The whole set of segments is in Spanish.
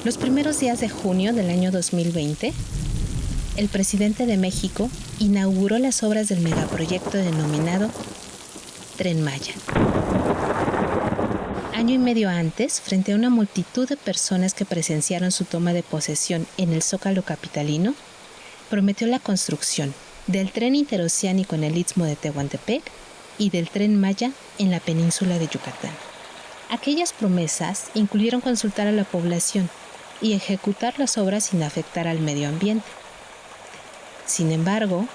Los primeros días de junio del año 2020, el presidente de México inauguró las obras del megaproyecto denominado Tren Maya. Año y medio antes, frente a una multitud de personas que presenciaron su toma de posesión en el Zócalo capitalino, prometió la construcción del tren interoceánico en el Istmo de Tehuantepec y del Tren Maya en la península de Yucatán. Aquellas promesas incluyeron consultar a la población y ejecutar las obras sin afectar al medio ambiente. Sin embargo,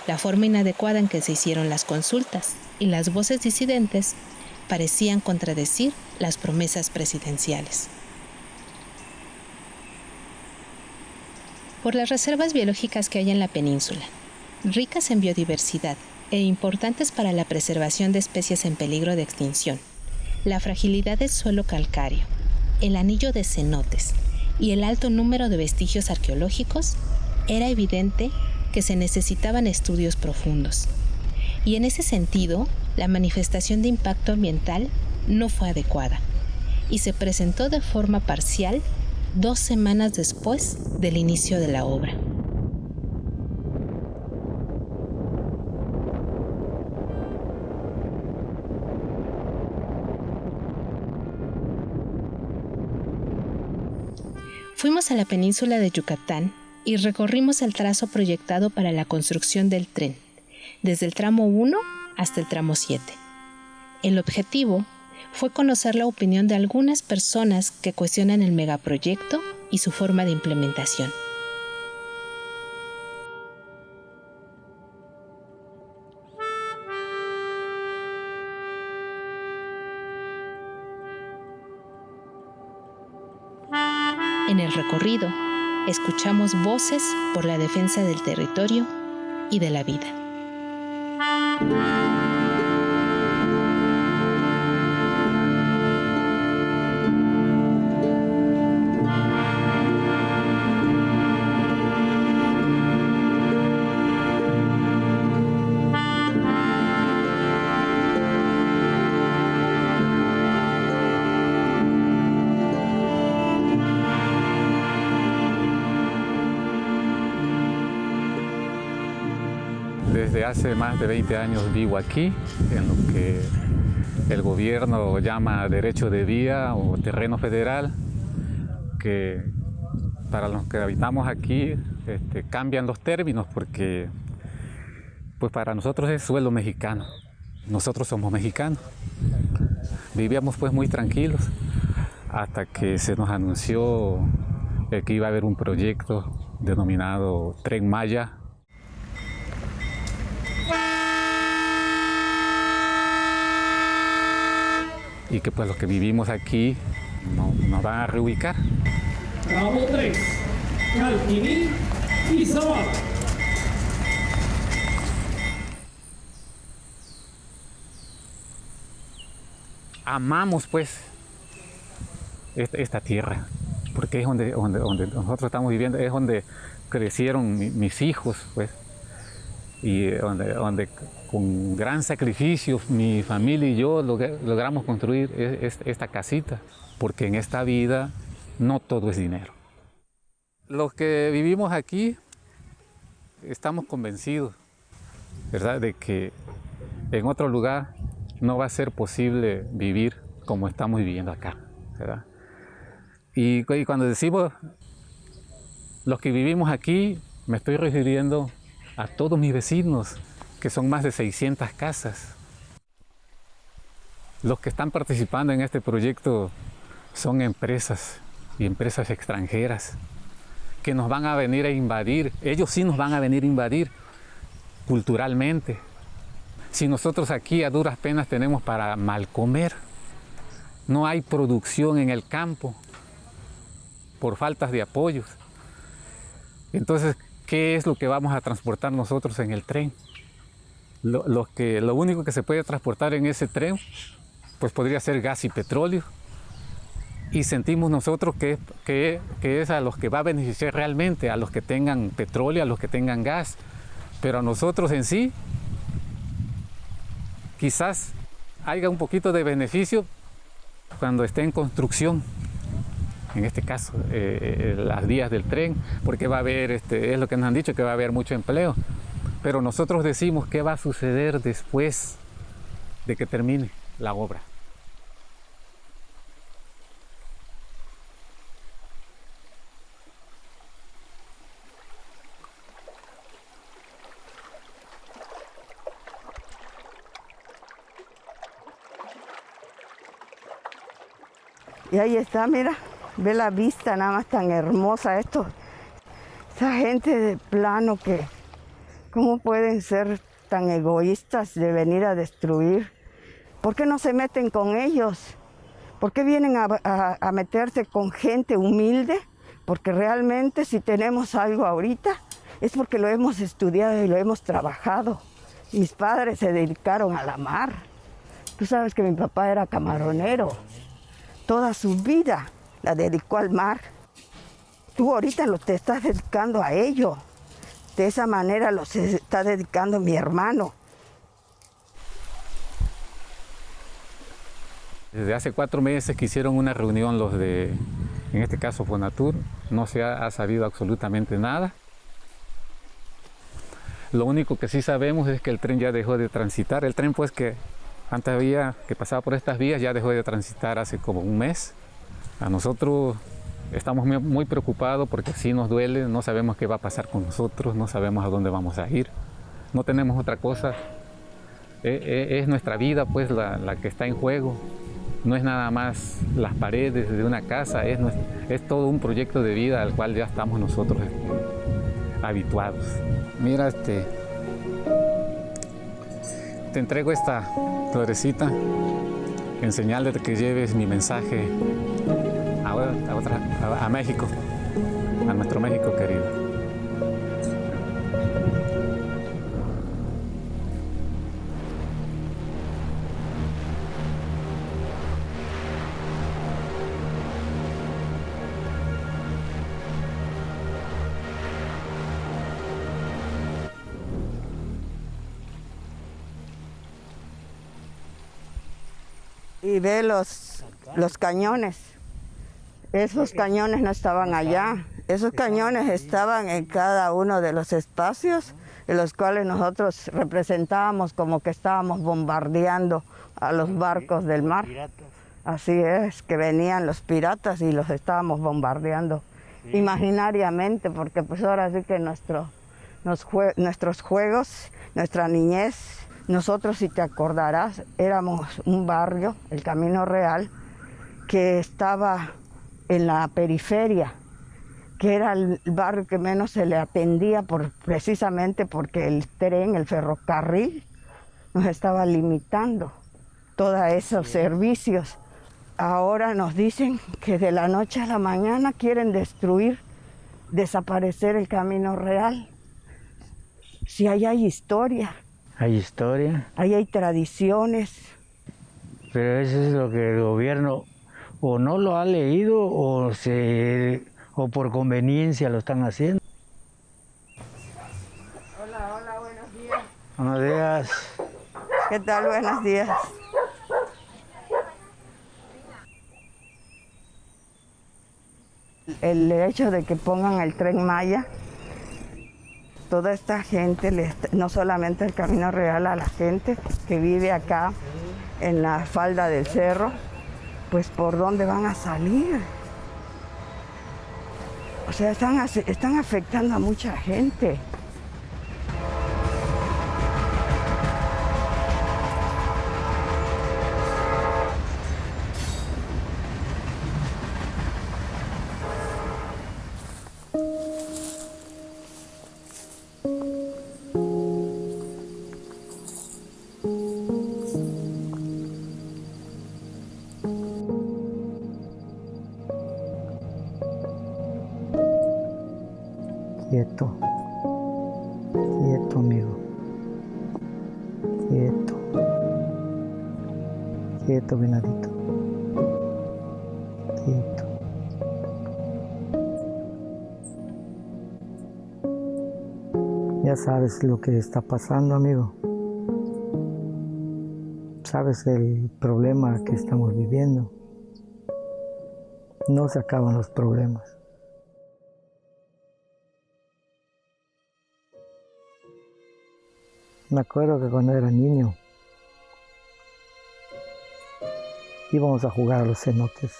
la forma inadecuada en que se hicieron las consultas y las voces disidentes parecían contradecir las promesas presidenciales. Por las reservas biológicas que hay en la península, ricas en biodiversidad e importantes para la preservación de especies en peligro de extinción, la fragilidad del suelo calcáreo, el anillo de cenotes y el alto número de vestigios arqueológicos, era evidente que se necesitaban estudios profundos. Y en ese sentido, la manifestación de impacto ambiental no fue adecuada y se presentó de forma parcial 2 semanas después del inicio de la obra. Fuimos a la península de Yucatán y recorrimos el trazo proyectado para la construcción del tren, desde el tramo 1 hasta el tramo 7. El objetivo fue conocer la opinión de algunas personas que cuestionan el megaproyecto y su forma de implementación. En el recorrido, escuchamos voces por la defensa del territorio y de la vida. Desde hace más de 20 años vivo aquí, en lo que el gobierno llama derecho de vía o terreno federal, que para los que habitamos aquí cambian los términos porque pues para nosotros es suelo mexicano, nosotros somos mexicanos. Vivíamos pues muy tranquilos hasta que se nos anunció que iba a haber un proyecto denominado Tren Maya. Y que pues los que vivimos aquí nos van a reubicar. Tramo 3, Calquiní y Zavala. Amamos pues esta tierra, porque es donde nosotros estamos viviendo, es donde crecieron mis hijos, pues, y donde con gran sacrificio mi familia y yo logramos construir esta casita, porque en esta vida no todo es dinero. Los que vivimos aquí estamos convencidos, ¿verdad?, de que en otro lugar no va a ser posible vivir como estamos viviendo acá, ¿verdad? Y cuando decimos los que vivimos aquí, me estoy refiriendo a todos mis vecinos, que son más de 600 casas. Los que están participando en este proyecto son empresas y empresas extranjeras que nos van a venir a invadir. Ellos sí nos van a venir a invadir culturalmente. Si nosotros aquí a duras penas tenemos para mal comer, no hay producción en el campo por faltas de apoyos. Entonces, ¿qué es lo que vamos a transportar nosotros en el tren? Lo único que se puede transportar en ese tren, pues podría ser gas y petróleo. Y sentimos nosotros que es a los que va a beneficiar realmente, a los que tengan petróleo, a los que tengan gas. Pero a nosotros en sí, quizás haya un poquito de beneficio cuando esté en construcción. en este caso, las vías del tren, porque va a haber, es lo que nos han dicho, que va a haber mucho empleo. Pero nosotros decimos qué va a suceder después de que termine la obra. Y ahí está, mira, ve la vista nada más tan hermosa esto. Esa gente de plano que, ¿cómo pueden ser tan egoístas de venir a destruir? ¿Por qué no se meten con ellos? ¿Por qué vienen a meterse con gente humilde? Porque realmente si tenemos algo ahorita es porque lo hemos estudiado y lo hemos trabajado. Mis padres se dedicaron a la mar. Tú sabes que mi papá era camaronero. Toda su vida la dedicó al mar. Tú ahorita te estás dedicando a ello. De esa manera lo se está dedicando mi hermano. Desde hace 4 meses que hicieron una reunión los de, en este caso Fonatur, no se ha sabido absolutamente nada. Lo único que sí sabemos es que el tren ya dejó de transitar. El tren pues que antes había, que pasaba por estas vías, ya dejó de transitar hace como un mes. A nosotros estamos muy preocupados porque sí nos duele, no sabemos qué va a pasar con nosotros, no sabemos a dónde vamos a ir. No tenemos otra cosa. Es nuestra vida pues la que está en juego. No es nada más las paredes de una casa, es todo un proyecto de vida al cual ya estamos nosotros habituados. Mira, te entrego esta florecita en señal de que lleves mi mensaje a México, a nuestro México querido. Y ve los cañones. Esos cañones no estaban allá. Esos cañones estaban en cada uno de los espacios en los cuales nosotros representábamos como que estábamos bombardeando a los barcos del mar. Así es, que venían los piratas y los estábamos bombardeando imaginariamente, porque pues ahora sí que nuestros juegos, nuestra niñez, nosotros, si te acordarás, éramos un barrio, el Camino Real, que estaba en la periferia, que era el barrio que menos se le atendía precisamente porque el tren, el ferrocarril, nos estaba limitando todos esos servicios. Ahora nos dicen que de la noche a la mañana quieren desaparecer el Camino Real. Si ahí hay historia. Hay historia. Ahí hay tradiciones. Pero eso es lo que el gobierno o no lo ha leído o por conveniencia lo están haciendo. Hola, buenos días. Buenos días. ¿Qué tal? Buenos días. El hecho de que pongan el Tren Maya, toda esta gente, no solamente el Camino Real, a la gente que vive acá en la falda del cerro, pues ¿por dónde van a salir? O sea, están afectando a mucha gente. Quieto, quieto, amigo, quieto, quieto, venadito, quieto. Ya sabes lo que está pasando, amigo. Sabes el problema que estamos viviendo. no se acaban los problemas. Me acuerdo que cuando era niño íbamos a jugar a los cenotes.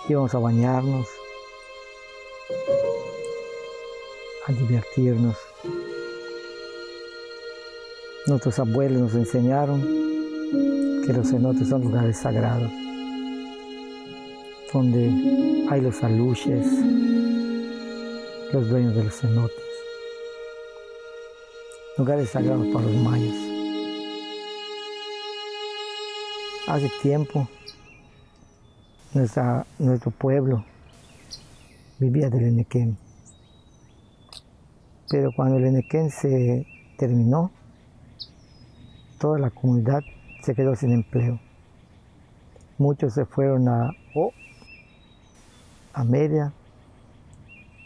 Íbamos a bañarnos, a divertirnos. Nuestros abuelos nos enseñaron que los cenotes son lugares sagrados, donde hay los aluches, los dueños de los cenotes, lugares sagrados para los mayas. Hace tiempo, nuestro pueblo vivía del Enequén, pero cuando el Enequén se terminó, toda la comunidad se quedó sin empleo. Muchos se fueron a Mérida,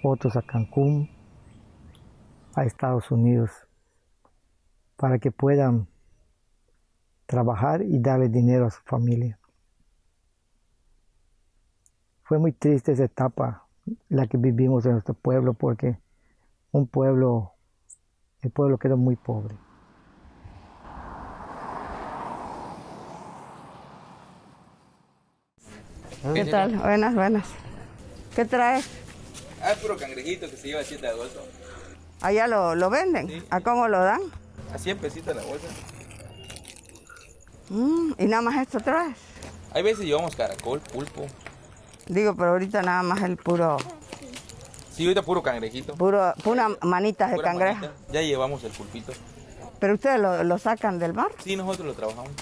otros a Cancún, a Estados Unidos, para que puedan trabajar y darle dinero a su familia. Fue muy triste esa etapa, la que vivimos en nuestro pueblo, porque el pueblo quedó muy pobre. ¿Qué tal? Buenas, buenas. ¿Qué traes? Ah, puro cangrejito que se lleva 7 de agosto. ¿Allá lo venden? Sí. ¿A cómo lo dan? A 100 pesitos la bolsa. ¿Y nada más esto traes? Hay veces llevamos caracol, pulpo. Digo, pero ahorita nada más el puro Sí, ahorita puro cangrejito. pura manitas de Pura cangrejo. manita. Ya llevamos el pulpito. ¿Pero ustedes lo sacan del mar? Sí, nosotros lo trabajamos.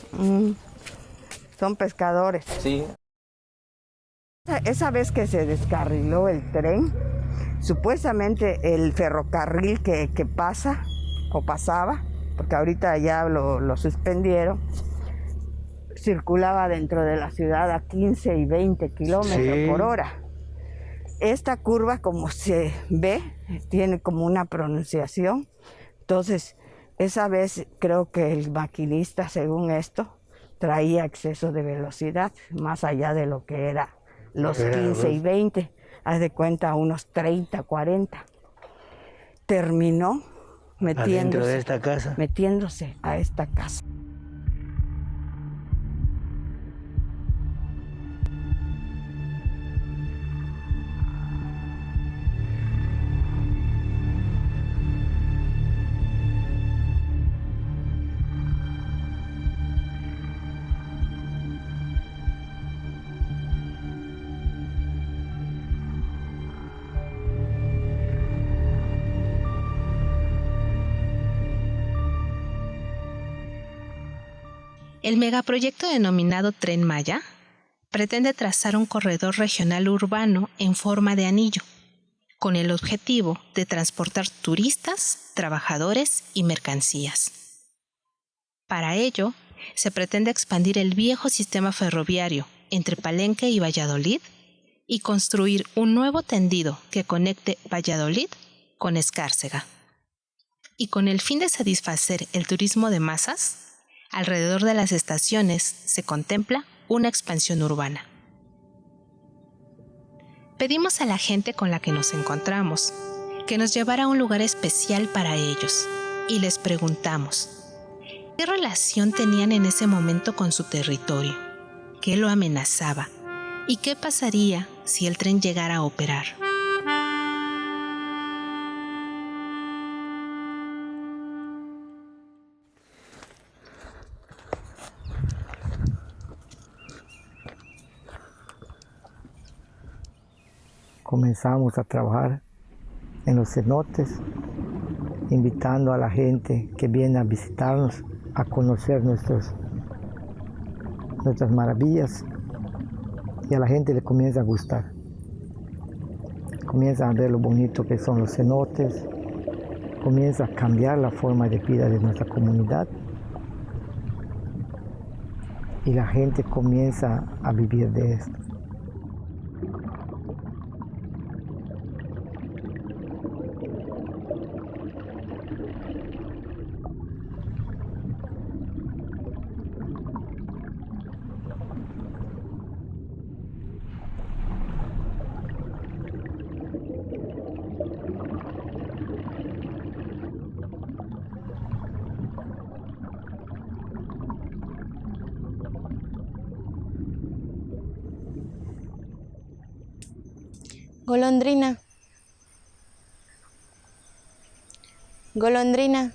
Son pescadores. Sí. Esa vez que se descarriló el tren, supuestamente el ferrocarril que pasa o pasaba, porque ahorita ya lo suspendieron, circulaba dentro de la ciudad a 15 y 20 kilómetros por hora. Esta curva, como se ve, tiene como una pronunciación. Entonces, esa vez creo que el maquinista, según esto, traía exceso de velocidad, más allá de lo que era los 15 y 20, haz de cuenta unos 30, 40. Terminó Adentro de esta casa. metiéndose a esta casa. El megaproyecto denominado Tren Maya pretende trazar un corredor regional urbano en forma de anillo, con el objetivo de transportar turistas, trabajadores y mercancías. Para ello, se pretende expandir el viejo sistema ferroviario entre Palenque y Valladolid y construir un nuevo tendido que conecte Valladolid con Escárcega. Y con el fin de satisfacer el turismo de masas, alrededor de las estaciones se contempla una expansión urbana. Pedimos a la gente con la que nos encontramos que nos llevara a un lugar especial para ellos y les preguntamos ¿qué relación tenían en ese momento con su territorio? ¿Qué lo amenazaba? ¿Y qué pasaría si el tren llegara a operar? Comenzamos a trabajar en los cenotes, invitando a la gente que viene a visitarnos a conocer nuestras maravillas, y a la gente le comienza a gustar. Comienza a ver lo bonito que son los cenotes, comienza a cambiar la forma de vida de nuestra comunidad y la gente comienza a vivir de esto. Golondrina. Golondrina,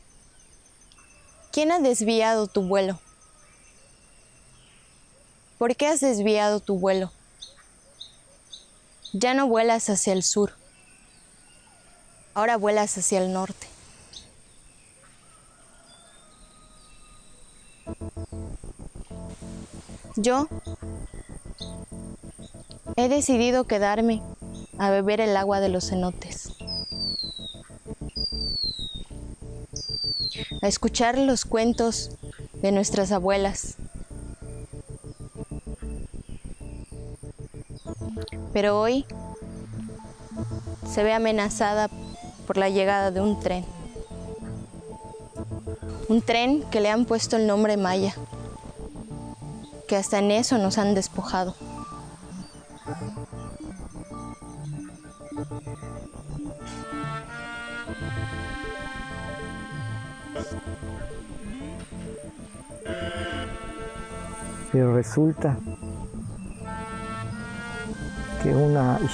¿quién ha desviado tu vuelo? ¿Por qué has desviado tu vuelo? Ya no vuelas hacia el sur, ahora vuelas hacia el norte. Yo he decidido quedarme a beber el agua de los cenotes, a escuchar los cuentos de nuestras abuelas. Pero hoy se ve amenazada por la llegada de un tren. Un tren que le han puesto el nombre Maya, que hasta en eso nos han despojado. Pero resulta que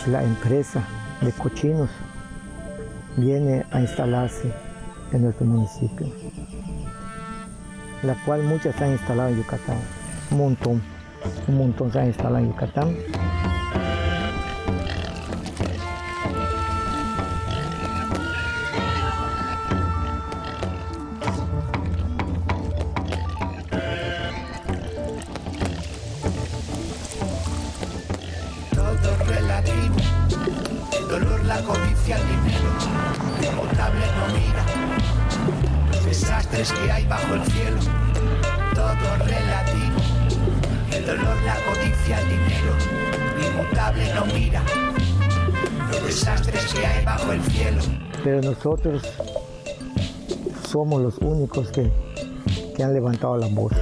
la empresa de cochinos viene a instalarse en nuestro municipio, la cual muchas se han instalado en Yucatán, un montón se han instalado en Yucatán. Todo relativo, el dolor, la codicia, el dinero, inmutable no mira, los desastres que hay bajo el cielo. Todo relativo, el dolor, la codicia, el dinero, inmutable no mira, los desastres que hay bajo el cielo. Pero nosotros somos los únicos que han levantado la voz.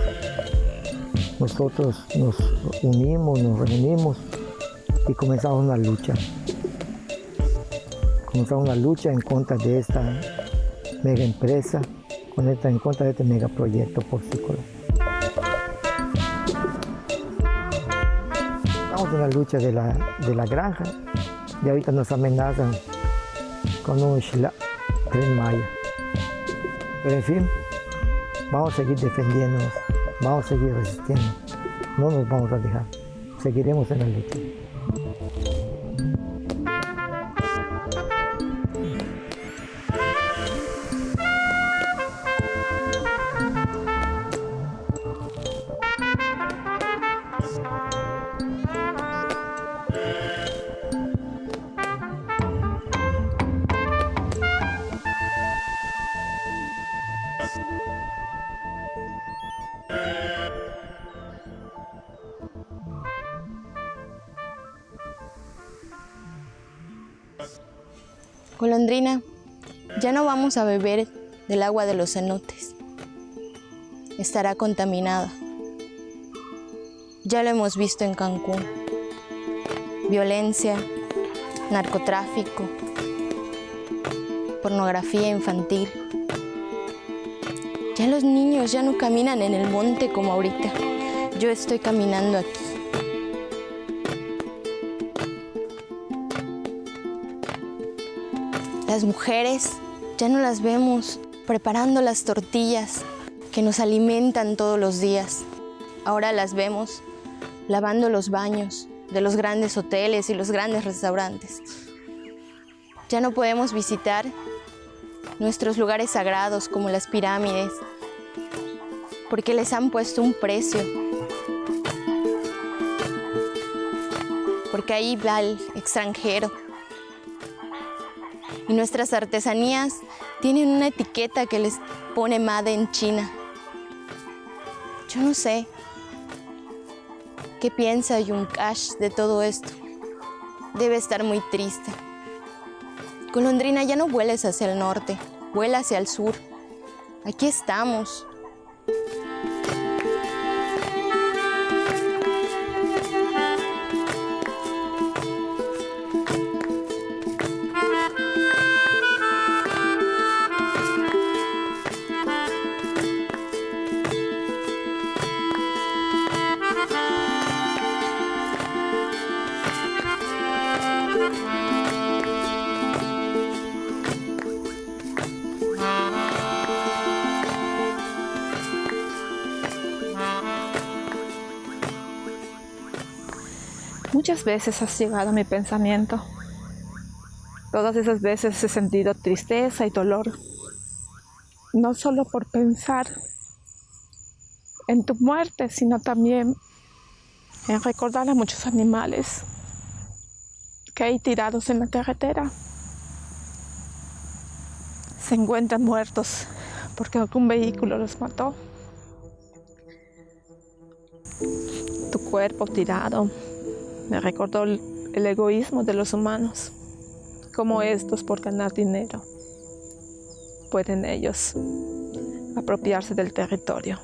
Nosotros nos unimos, nos reunimos y comenzamos una lucha. Comenzamos una lucha en contra de esta mega empresa, en contra de este megaproyecto porcícola. Estamos en la lucha de la granja y ahorita nos amenazan con un Tren Maya. Pero en fin, vamos a seguir defendiéndonos, vamos a seguir resistiendo, no nos vamos a dejar, seguiremos en la lucha. Golondrina, ya no vamos a beber del agua de los cenotes. Estará contaminada. Ya lo hemos visto en Cancún. Violencia, narcotráfico, pornografía infantil. Ya los niños ya no caminan en el monte como ahorita. Yo estoy caminando aquí. Las mujeres ya no las vemos preparando las tortillas que nos alimentan todos los días. Ahora las vemos lavando los baños de los grandes hoteles y los grandes restaurantes. Ya no podemos visitar nuestros lugares sagrados como las pirámides porque les han puesto un precio. Porque ahí va el extranjero. Y nuestras artesanías tienen una etiqueta que les pone Made in China. Yo no sé qué piensa Yuncash de todo esto. Debe estar muy triste. Golondrina, ya no vueles hacia el norte, vuela hacia el sur. Aquí estamos. Muchas veces has llegado a mi pensamiento. Todas esas veces he sentido tristeza y dolor. No solo por pensar en tu muerte, sino también en recordar a muchos animales que hay tirados en la carretera. Se encuentran muertos porque algún vehículo los mató. Tu cuerpo tirado me recordó el egoísmo de los humanos, como estos por ganar dinero pueden ellos apropiarse del territorio.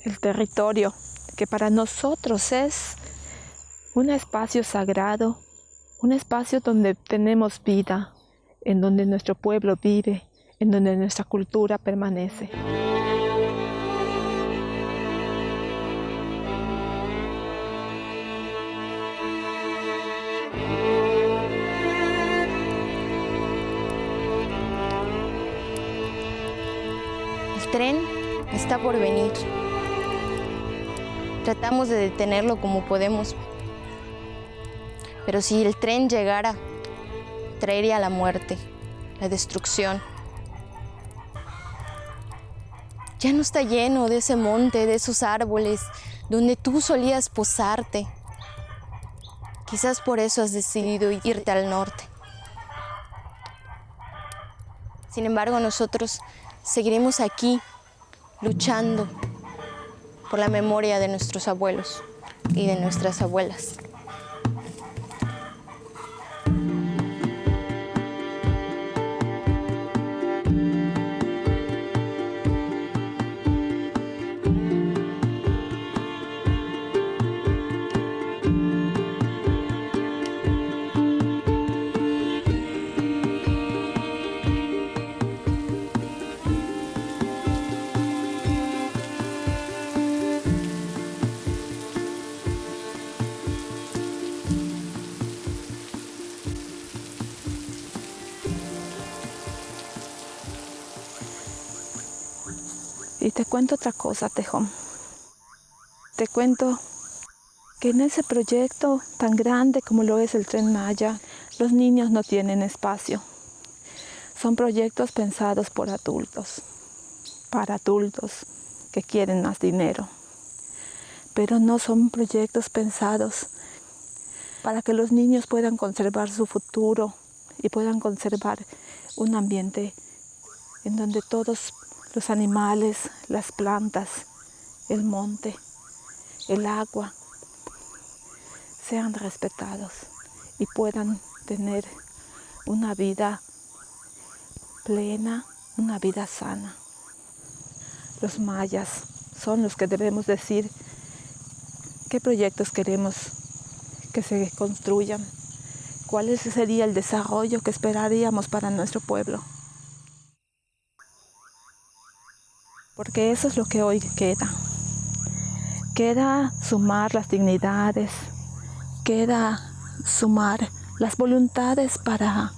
El territorio que para nosotros es un espacio sagrado, un espacio donde tenemos vida, en donde nuestro pueblo vive, en donde nuestra cultura permanece. El tren está por venir. Tratamos de detenerlo como podemos. Pero si el tren llegara, traería la muerte, la destrucción. Ya no está lleno de ese monte, de esos árboles, donde tú solías posarte. Quizás por eso has decidido irte al norte. Sin embargo, nosotros seguiremos aquí, luchando por la memoria de nuestros abuelos y de nuestras abuelas. Y te cuento otra cosa, Tejón. Te cuento que en ese proyecto tan grande como lo es el Tren Maya, los niños no tienen espacio. Son proyectos pensados por adultos, para adultos que quieren más dinero. Pero no son proyectos pensados para que los niños puedan conservar su futuro y puedan conservar un ambiente en donde todos los animales, las plantas, el monte, el agua, sean respetados y puedan tener una vida plena, una vida sana. Los mayas son los que debemos decir qué proyectos queremos que se construyan, cuál sería el desarrollo que esperaríamos para nuestro pueblo. Porque eso es lo que hoy queda. Queda sumar las dignidades, queda sumar las voluntades para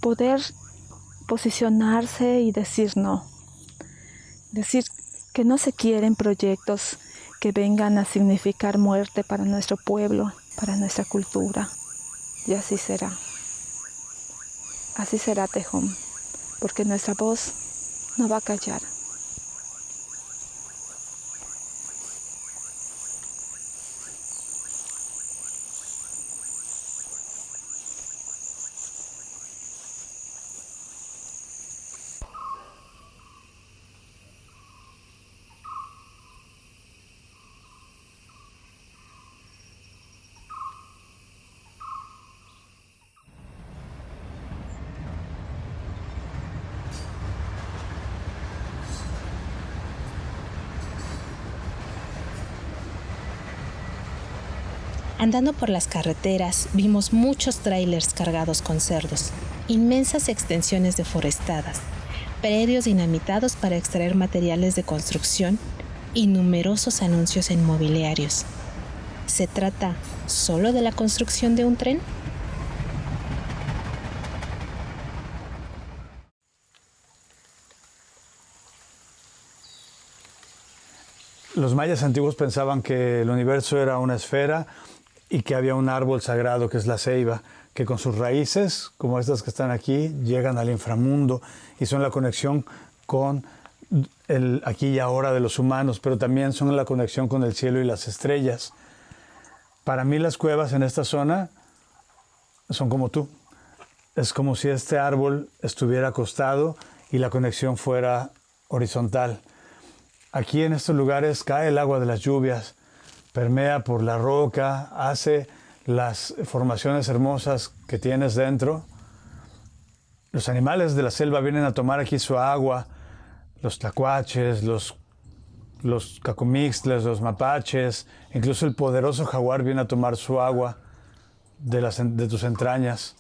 poder posicionarse y decir no. Decir que no se quieren proyectos que vengan a significar muerte para nuestro pueblo, para nuestra cultura. Y así será. Así será, Tejón, porque nuestra voz no va a callar. Andando por las carreteras, vimos muchos tráilers cargados con cerdos, inmensas extensiones deforestadas, predios dinamitados para extraer materiales de construcción y numerosos anuncios en mobiliarios. ¿Se trata solo de la construcción de un tren? Los mayas antiguos pensaban que el universo era una esfera y que había un árbol sagrado que es la ceiba, que con sus raíces, como estas que están aquí, llegan al inframundo y son la conexión con el aquí y ahora de los humanos, pero también son la conexión con el cielo y las estrellas. Para mí las cuevas en esta zona son como tú. Es como si este árbol estuviera acostado y la conexión fuera horizontal. Aquí en estos lugares cae el agua de las lluvias, permea por la roca, hace las formaciones hermosas que tienes dentro. Los animales de la selva vienen a tomar aquí su agua, los tlacuaches, los cacomixtles, los mapaches, incluso el poderoso jaguar viene a tomar su agua de tus entrañas.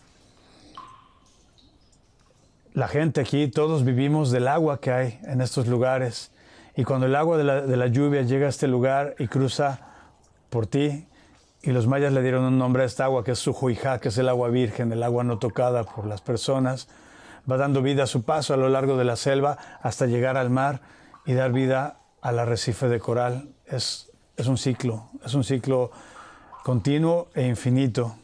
La gente aquí, todos vivimos del agua que hay en estos lugares. Y cuando el agua de la lluvia llega a este lugar y cruza por ti, y los mayas le dieron un nombre a esta agua, que es Sujuijá, que es el agua virgen, el agua no tocada por las personas, va dando vida a su paso a lo largo de la selva hasta llegar al mar y dar vida al arrecife de coral. Es un ciclo continuo e infinito.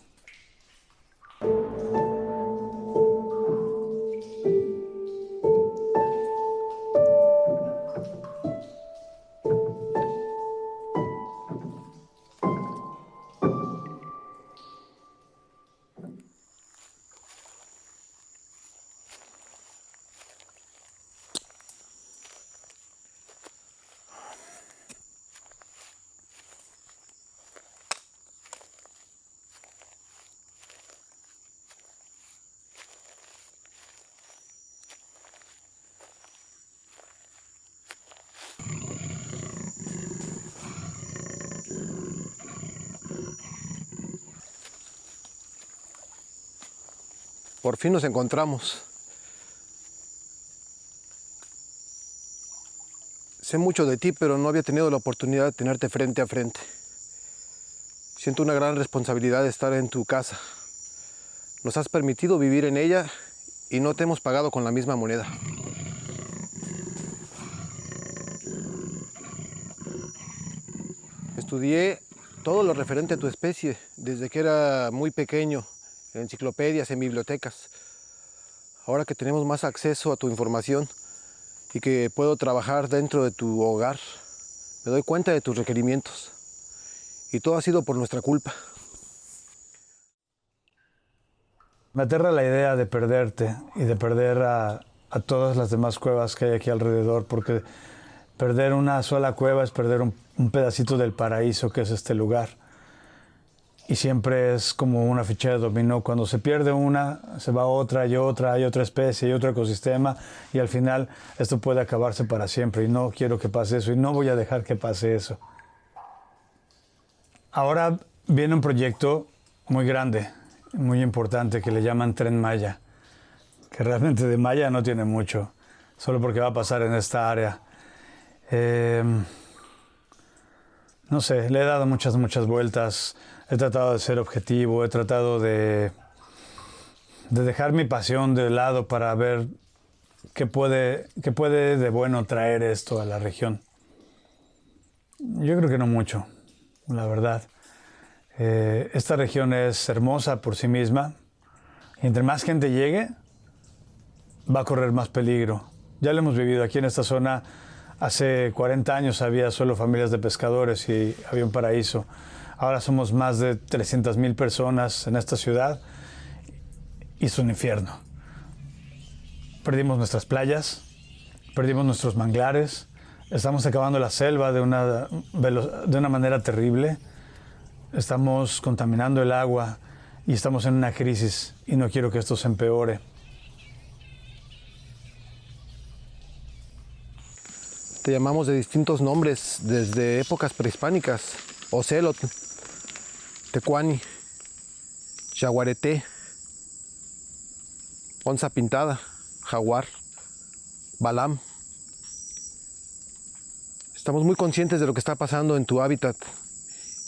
Por fin nos encontramos. Sé mucho de ti, pero no había tenido la oportunidad de tenerte frente a frente. Siento una gran responsabilidad de estar en tu casa. Nos has permitido vivir en ella y no te hemos pagado con la misma moneda. Estudié todo lo referente a tu especie desde que era muy pequeño, en enciclopedias, en bibliotecas. Ahora que tenemos más acceso a tu información y que puedo trabajar dentro de tu hogar, me doy cuenta de tus requerimientos. Y todo ha sido por nuestra culpa. Me aterra la idea de perderte y de perder a todas las demás cuevas que hay aquí alrededor, porque perder una sola cueva es perder un pedacito del paraíso que es este lugar. Y siempre es como una ficha de dominó. Cuando se pierde una, se va otra, hay otra especie, hay otro ecosistema, y al final esto puede acabarse para siempre. Y no quiero que pase eso, y no voy a dejar que pase eso. Ahora viene un proyecto muy grande, muy importante, que le llaman Tren Maya, que realmente de Maya no tiene mucho, solo porque va a pasar en esta área. No sé, le he dado muchas vueltas. He tratado de ser objetivo, he tratado de dejar mi pasión de lado para ver qué puede de bueno traer esto a la región. Yo creo que no mucho, la verdad. Esta región es hermosa por sí misma, y entre más gente llegue, va a correr más peligro. Ya lo hemos vivido aquí en esta zona. Hace 40 años había solo familias de pescadores y había un paraíso. Ahora somos más de 300,000 personas en esta ciudad y es un infierno. Perdimos nuestras playas, perdimos nuestros manglares, estamos acabando la selva de una manera terrible, estamos contaminando el agua y estamos en una crisis y no quiero que esto se empeore. Te llamamos de distintos nombres desde épocas prehispánicas: Ocelotl, Tecuani, Yaguareté, Onza Pintada, Jaguar, Balam. Estamos muy conscientes de lo que está pasando en tu hábitat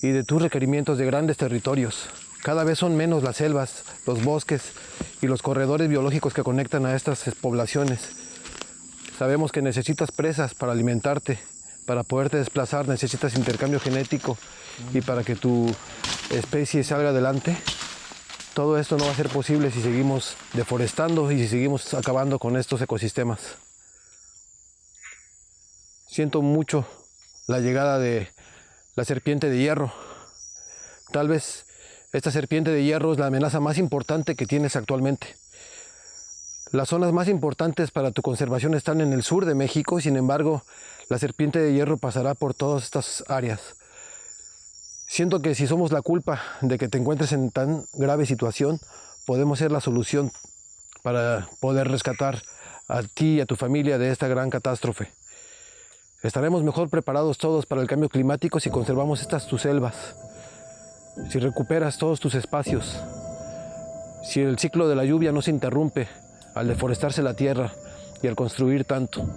y de tus requerimientos de grandes territorios. Cada vez son menos las selvas, los bosques y los corredores biológicos que conectan a estas poblaciones. Sabemos que necesitas presas para alimentarte, para poderte desplazar necesitas intercambio genético y para que tu especie salga adelante, todo esto no va a ser posible si seguimos deforestando y si seguimos acabando con estos ecosistemas. Siento mucho la llegada de la serpiente de hierro. Tal vez esta serpiente de hierro es la amenaza más importante que tienes actualmente. Las zonas más importantes para tu conservación están en el sur de México, sin embargo, la serpiente de hierro pasará por todas estas áreas. Siento que si somos la culpa de que te encuentres en tan grave situación, podemos ser la solución para poder rescatar a ti y a tu familia de esta gran catástrofe. Estaremos mejor preparados todos para el cambio climático si conservamos tus selvas, si recuperas todos tus espacios, si el ciclo de la lluvia no se interrumpe al deforestarse la tierra y al construir tanto.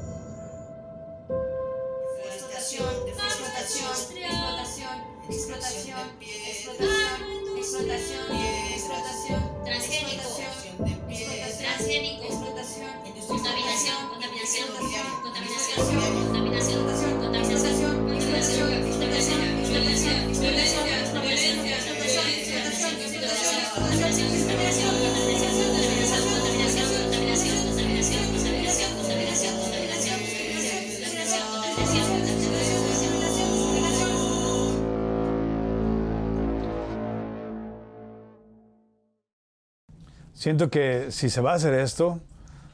Siento que si se va a hacer esto,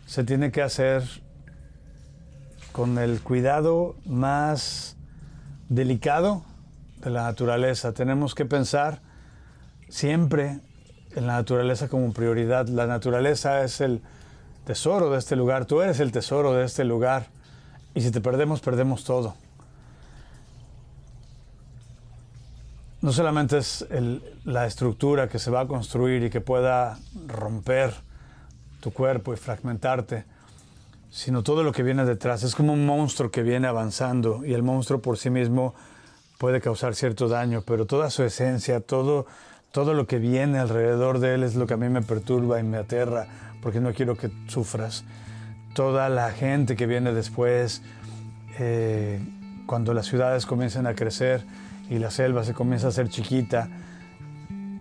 se tiene que hacer con el cuidado más delicado de la naturaleza. Tenemos que pensar siempre en la naturaleza como prioridad. La naturaleza es el tesoro de este lugar. Tú eres el tesoro de este lugar. Y si te perdemos, perdemos todo. No solamente es la estructura que se va a construir y que pueda romper tu cuerpo y fragmentarte, sino todo lo que viene detrás. Es como un monstruo que viene avanzando y el monstruo por sí mismo puede causar cierto daño, pero toda su esencia, todo lo que viene alrededor de él es lo que a mí me perturba y me aterra, porque no quiero que sufras. Toda la gente que viene después, cuando las ciudades comienzan a crecer y la selva se comienza a hacer chiquita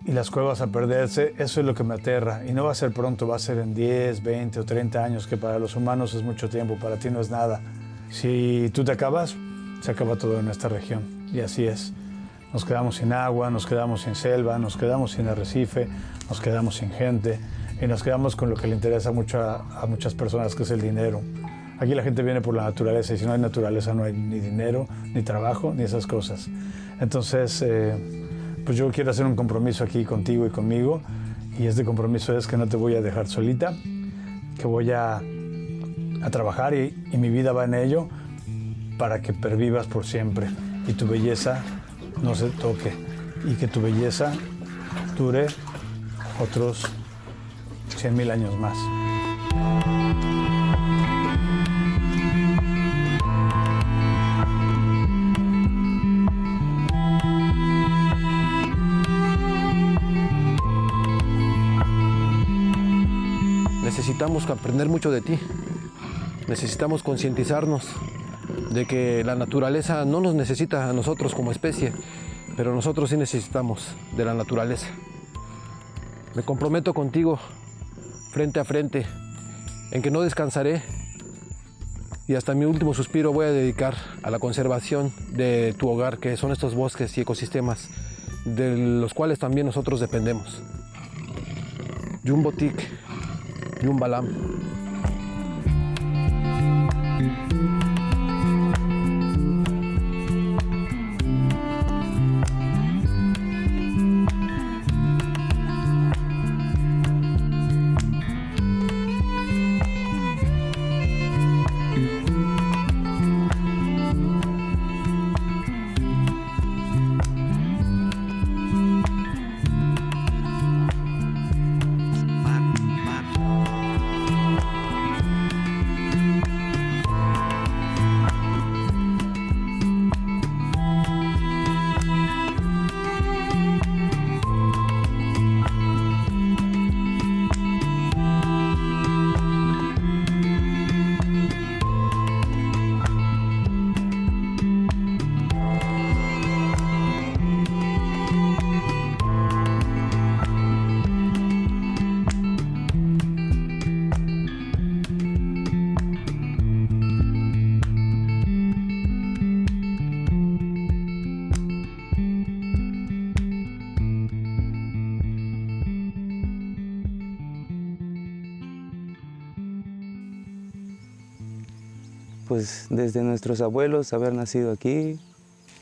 y las cuevas a perderse, eso es lo que me aterra. Y no va a ser pronto, va a ser en 10, 20 o 30 años, que para los humanos es mucho tiempo, para ti no es nada. Si tú te acabas, se acaba todo en esta región. Y así es. Nos quedamos sin agua, nos quedamos sin selva, nos quedamos sin arrecife, nos quedamos sin gente y nos quedamos con lo que le interesa mucho a muchas personas, que es el dinero. Aquí la gente viene por la naturaleza y si no hay naturaleza no hay ni dinero, ni trabajo, ni esas cosas. Entonces, pues yo quiero hacer un compromiso aquí contigo y conmigo, y este compromiso es que no te voy a dejar solita, que voy a trabajar y mi vida va en ello para que pervivas por siempre y tu belleza no se toque y que tu belleza dure otros 100,000 años más. Necesitamos aprender mucho de ti. Necesitamos concientizarnos de que la naturaleza no nos necesita a nosotros como especie, pero nosotros sí necesitamos de la naturaleza. Me comprometo contigo, frente a frente, en que no descansaré y hasta mi último suspiro voy a dedicar a la conservación de tu hogar, que son estos bosques y ecosistemas de los cuales también nosotros dependemos. Jumbo-Tic, Jumbalam. pues desde nuestros abuelos, haber nacido aquí,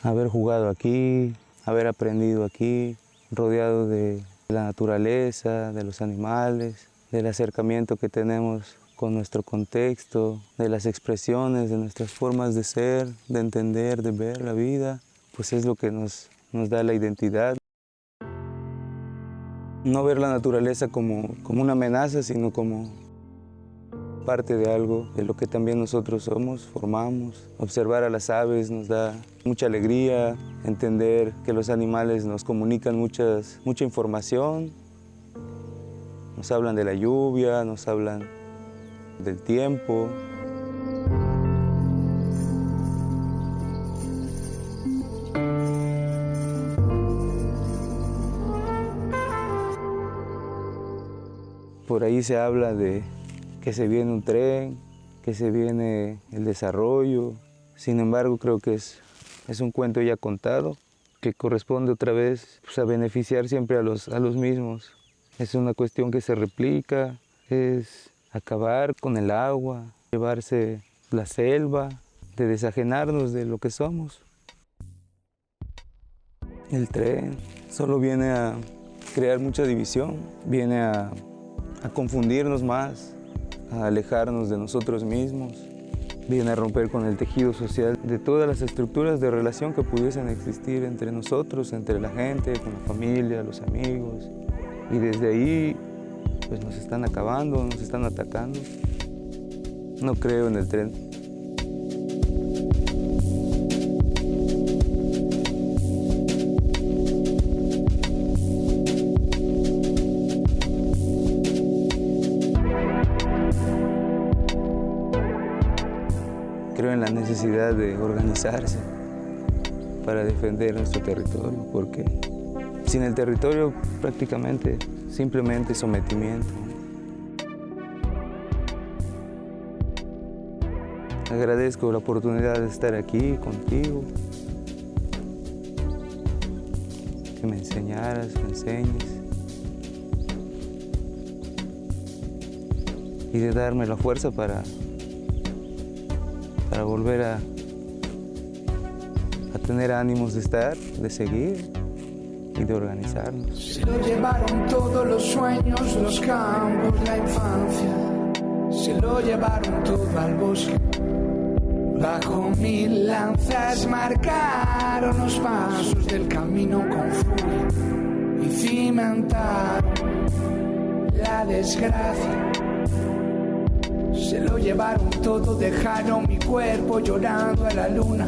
haber jugado aquí, haber aprendido aquí, rodeado de la naturaleza, de los animales, del acercamiento que tenemos con nuestro contexto, de las expresiones, de nuestras formas de ser, de entender, de ver la vida, pues es lo que nos da la identidad. No ver la naturaleza como una amenaza, sino como parte de algo, de lo que también nosotros somos, formamos. Observar a las aves nos da mucha alegría, entender que los animales nos comunican mucha información, nos hablan de la lluvia, nos hablan del tiempo. Por ahí se habla de que se viene un tren, que se viene el desarrollo. Sin embargo, creo que es un cuento ya contado, que corresponde otra vez pues, a beneficiar siempre a los mismos. Es una cuestión que se replica, es acabar con el agua, llevarse la selva, de desajenarnos de lo que somos. El tren solo viene a crear mucha división, viene a confundirnos más, a alejarnos de nosotros mismos, viene a romper con el tejido social de todas las estructuras de relación que pudiesen existir entre nosotros, entre la gente, con la familia, los amigos. Y desde ahí pues nos están acabando, nos están atacando. No creo en el tren. Creo en la necesidad de organizarse para defender nuestro territorio, porque sin el territorio prácticamente simplemente sometimiento. Agradezco la oportunidad de estar aquí contigo, que me enseñaras, me enseñes y de darme la fuerza para volver a tener ánimos de estar, de seguir y de organizarnos. Se lo llevaron todos los sueños, los campos, la infancia. Se lo llevaron todo al bosque. Bajo mil lanzas marcaron los pasos del camino con furia y cimentaron la desgracia. Se lo llevaron todo, dejaron mi cuerpo llorando a la luna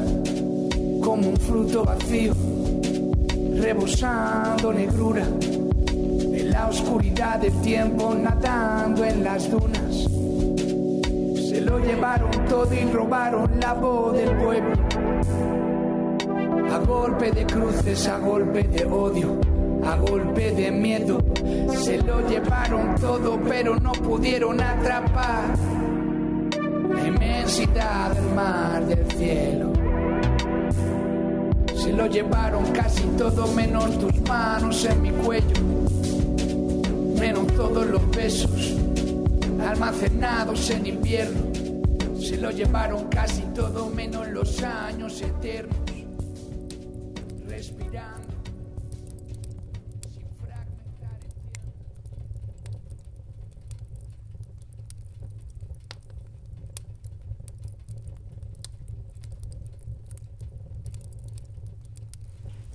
como un fruto vacío, rebosando negrura en la oscuridad del tiempo, nadando en las dunas. Se lo llevaron todo y robaron la voz del pueblo, a golpe de cruces, a golpe de odio, a golpe de miedo. Se lo llevaron todo, pero no pudieron atrapar la inmensidad del mar, del cielo. Se lo llevaron casi todo, menos tus manos en mi cuello, menos todos los besos almacenados en invierno. Se lo llevaron casi todo, menos los años eternos, respirando.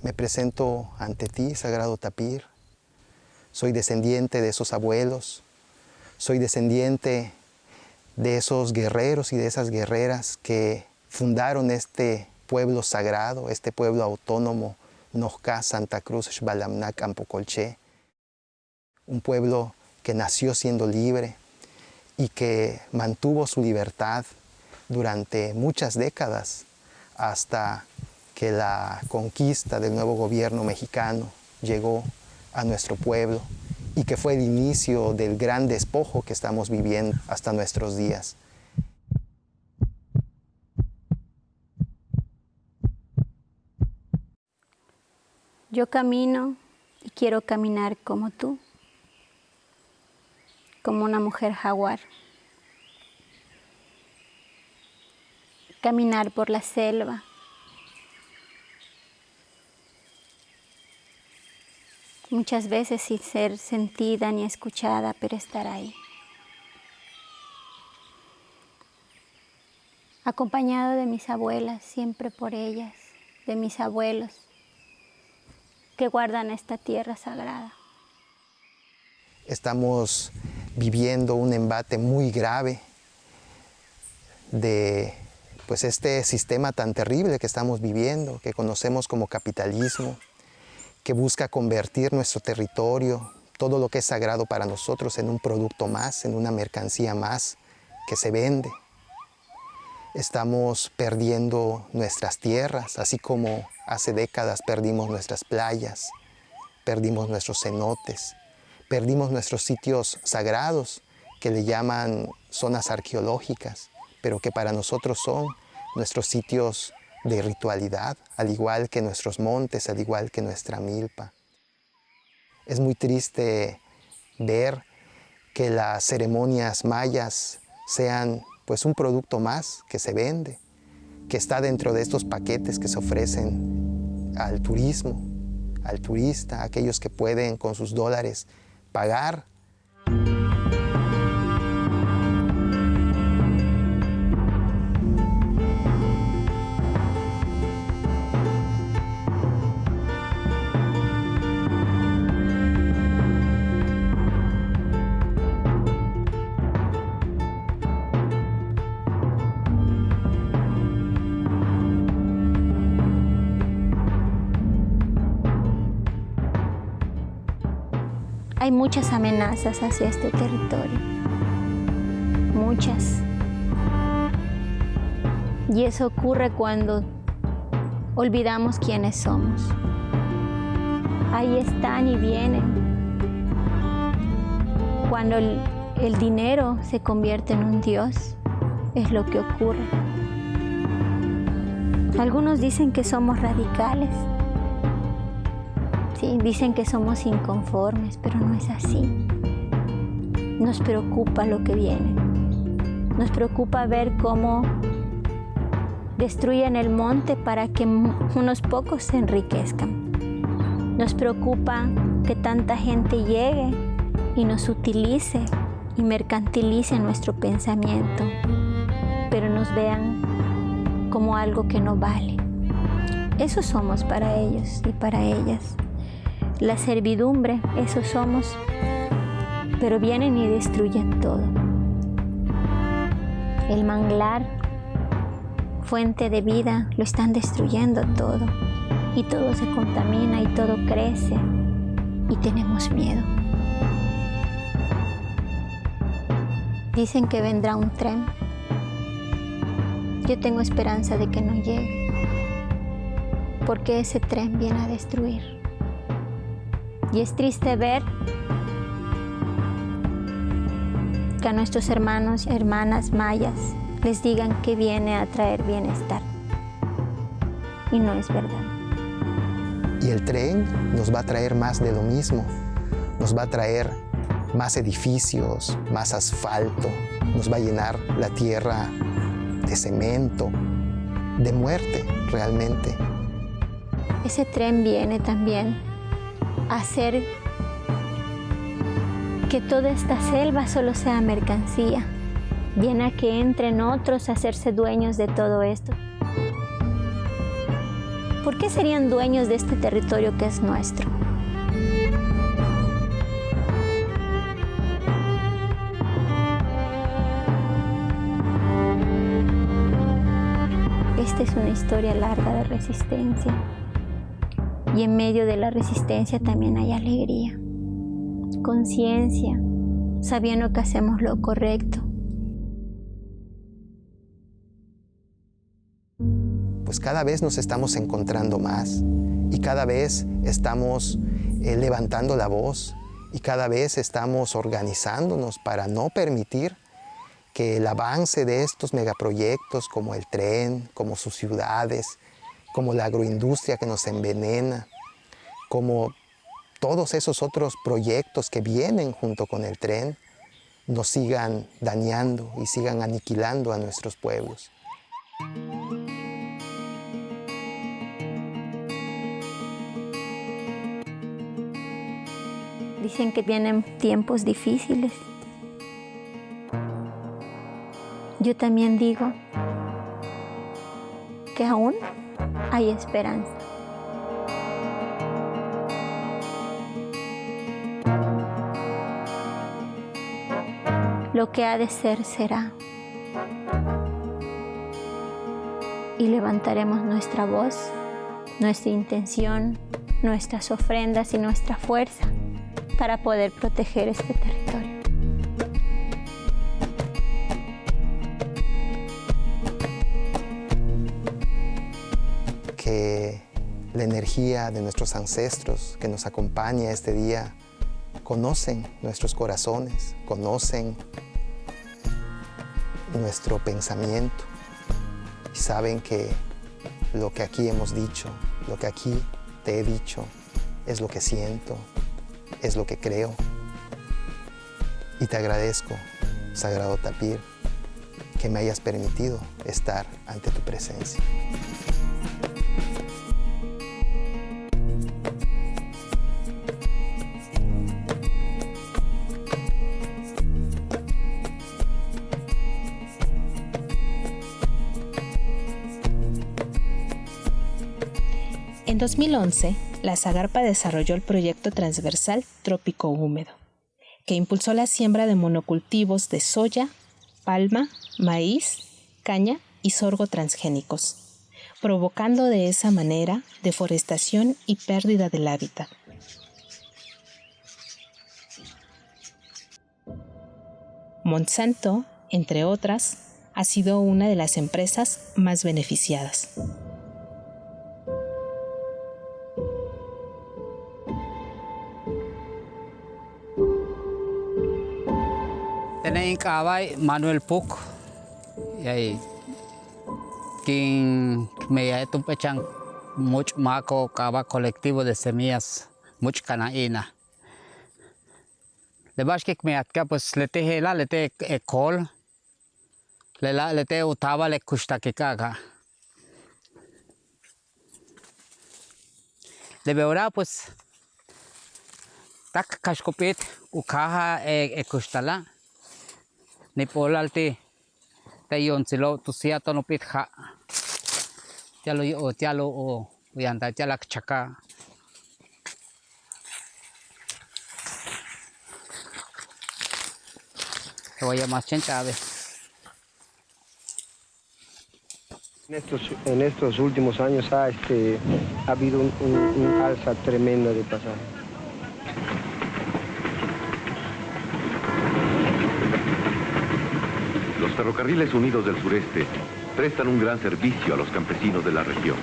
Me presento ante ti, Sagrado Tapir. Soy descendiente de esos abuelos, soy descendiente de esos guerreros y de esas guerreras que fundaron este pueblo sagrado, este pueblo autónomo, Nojca, Santa Cruz, Xbalamnac, Ampocolché. Un pueblo que nació siendo libre y que mantuvo su libertad durante muchas décadas hasta que la conquista del nuevo gobierno mexicano llegó a nuestro pueblo y que fue el inicio del gran despojo que estamos viviendo hasta nuestros días. Yo camino y quiero caminar como tú, como una mujer jaguar. caminar por la selva. Muchas veces sin ser sentida ni escuchada, pero estar ahí. Acompañado de mis abuelas, siempre por ellas, de mis abuelos, que guardan esta tierra sagrada. Estamos viviendo un embate muy grave de pues, este sistema tan terrible que estamos viviendo, que conocemos como capitalismo, que busca convertir nuestro territorio, todo lo que es sagrado para nosotros, en un producto más, en una mercancía más que se vende. Estamos perdiendo nuestras tierras, así como hace décadas perdimos nuestras playas, perdimos nuestros cenotes, perdimos nuestros sitios sagrados, que le llaman zonas arqueológicas, pero que para nosotros son nuestros sitios de ritualidad, al igual que nuestros montes, al igual que nuestra milpa. Es muy triste ver que las ceremonias mayas sean pues un producto más que se vende, que está dentro de estos paquetes que se ofrecen al turismo, al turista, a aquellos que pueden con sus dólares pagar. Hay muchas amenazas hacia este territorio, muchas. Y eso ocurre cuando olvidamos quiénes somos. Ahí están y vienen. Cuando el dinero se convierte en un dios, es lo que ocurre. Algunos dicen que somos radicales. Sí, dicen que somos inconformes, pero no es así. Nos preocupa lo que viene. Nos preocupa ver cómo destruyen el monte para que unos pocos se enriquezcan. Nos preocupa que tanta gente llegue y nos utilice y mercantilice nuestro pensamiento, pero nos vean como algo que no vale. Eso somos para ellos y para ellas. La servidumbre, eso somos, pero vienen y destruyen todo. El manglar, fuente de vida, lo están destruyendo todo, y todo se contamina y todo crece, y tenemos miedo. Dicen que vendrá un tren. Yo tengo esperanza de que no llegue, porque ese tren viene a destruir. Y es triste ver que a nuestros hermanos y hermanas mayas les digan que viene a traer bienestar. Y no es verdad. Y el tren nos va a traer más de lo mismo. Nos va a traer más edificios, más asfalto. Nos va a llenar la tierra de cemento, de muerte realmente. Ese tren viene también hacer que toda esta selva solo sea mercancía. Viene a que entren otros a hacerse dueños de todo esto. ¿Por qué serían dueños de este territorio que es nuestro? Esta es una historia larga de resistencia. Y en medio de la resistencia también hay alegría, conciencia, sabiendo que hacemos lo correcto. Pues cada vez nos estamos encontrando más y cada vez estamos levantando la voz y cada vez estamos organizándonos para no permitir que el avance de estos megaproyectos como el tren, como sus ciudades, como la agroindustria que nos envenena, como todos esos otros proyectos que vienen junto con el tren, nos sigan dañando y sigan aniquilando a nuestros pueblos. Dicen que vienen tiempos difíciles. Yo también digo que aún hay esperanza. Lo que ha de ser, será. Y levantaremos nuestra voz, nuestra intención, nuestras ofrendas y nuestra fuerza para poder proteger este territorio. Que la energía de nuestros ancestros que nos acompaña este día conocen nuestros corazones, conocen nuestro pensamiento y saben que lo que aquí hemos dicho, lo que aquí te he dicho, es lo que siento, es lo que creo. Y te agradezco, Sagrado Tapir, que me hayas permitido estar ante tu presencia. En 2011, la Zagarpa desarrolló el proyecto transversal Trópico Húmedo, que impulsó la siembra de monocultivos de soya, palma, maíz, caña y sorgo transgénicos, provocando de esa manera deforestación y pérdida del hábitat. Monsanto, entre otras, ha sido una de las empresas más beneficiadas. Tenemos cabay Manuel Puc y ahí quien me ha hecho pechan mucho maco caba colectivo de semillas mucho canaína. De base que me atka pues le te hela le te col le te utaba le custa que caga. De verdad pues tak kashkopit ukaha custala. Ni polalti tayon silo tusia tonopit ha tialo o yanta tialak chaka vaya más chentave. En estos últimos años ha habido un alza tremenda de pasajes. Los ferrocarriles unidos del sureste prestan un gran servicio a los campesinos de la región.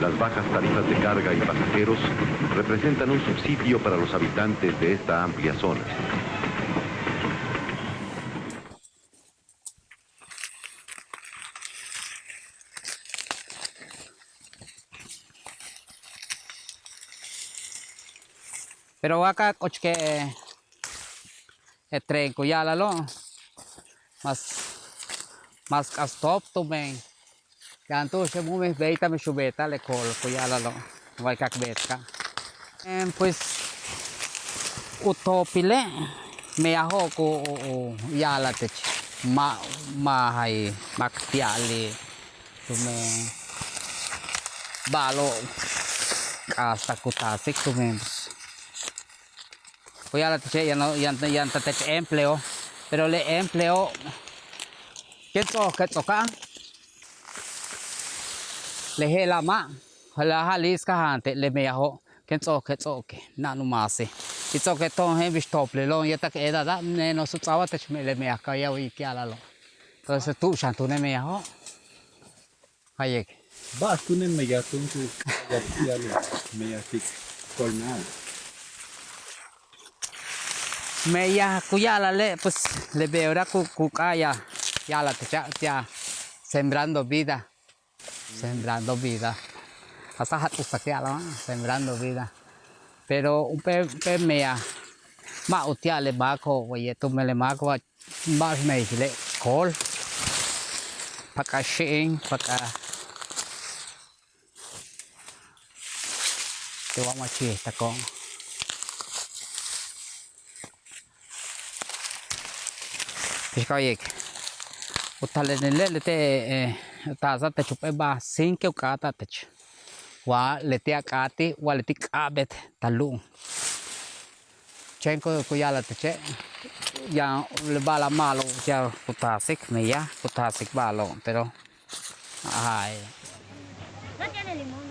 Las bajas tarifas de carga y pasajeros representan un subsidio para los habitantes de esta amplia zona. Pero acá coche el tren cuyala lo mas stop to men yanto se mueve beita me subeta le col cuyala lo vai kak betka pues utopile me aho ko yala te ma hai maktiali to me balo hasta kutasik to men Cuyala te yan te empleo pero le empleo que toca le hela ma hala halis ka hante le meaho que nanu mase ito que ton he visto le lo ya ta que da ne no su tsawa te le mea ka ya wi kia la lo entonces tu shantu ne meaho haye ba tu ne mea tu ya kia lo mea fix colnal Meya cuyala le pues le veo cucaya ya la ya sembrando vida hasta hatu saqueala sembrando vida pero un pe mea ma utia le baco oye tú me le maco más me le col Paka shing, paka. Te vamos a echar esta con. Piscoyek. Utalenele te taza te chupe ba sin que ukata te ch. Wa lete akati wa lete kabet talung. Chenko kuyala te che. Ya le bala malo ya potasik me ya potasik balo pero ay. No tiene limón,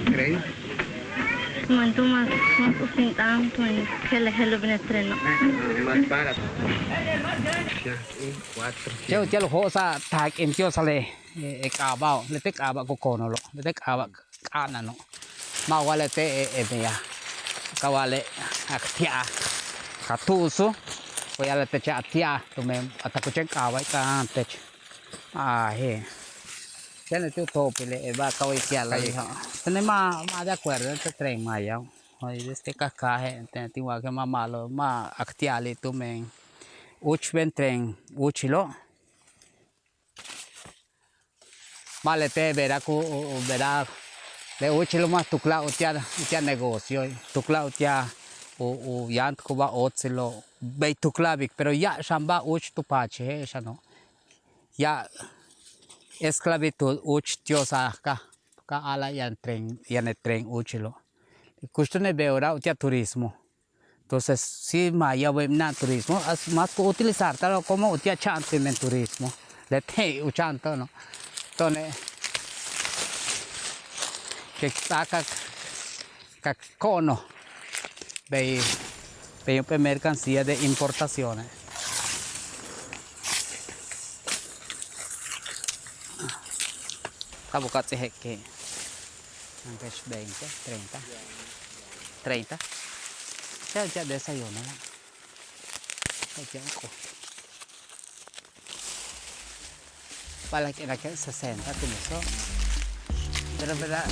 ¿Creen? Mantu mas usintang tuan hele benestreno. Más barato. Cheo chelo ho sa tag en cheo sale kabao le te kaba ko kono lo le te kaba kana no. Ma wale te mea. Kawale aktia. Katusu. Voy le te cha atia to me atakuchen kaba ka te. Ah he. Ya le tengo todo pele va a caber que a la hija. Tenemos más de acuerdo este tren más ya. Hoy este cacaje tengo que más malo más actiale tú men. Uch ven tren uchilo. Vale te verá ku verá le uchilo más tu clau ya negocio tu clau ya o ya ku va otsilo ve tu clavic pero ya shamba uch tu pache esa no. Ya esclavitud uch tiosa ka ala yan tren uchilo. Cuestión de ver ya turismo. Entonces si maya na turismo más que utilizar tal como ya chante en turismo. Le te uchanto no. Entonces que saca cono de mercancía de importaciones. Bukat si heke. Angkes 20, 30. 30. Ya desayuno. Ya ko. Para que era que 60 con eso. Pero verdad.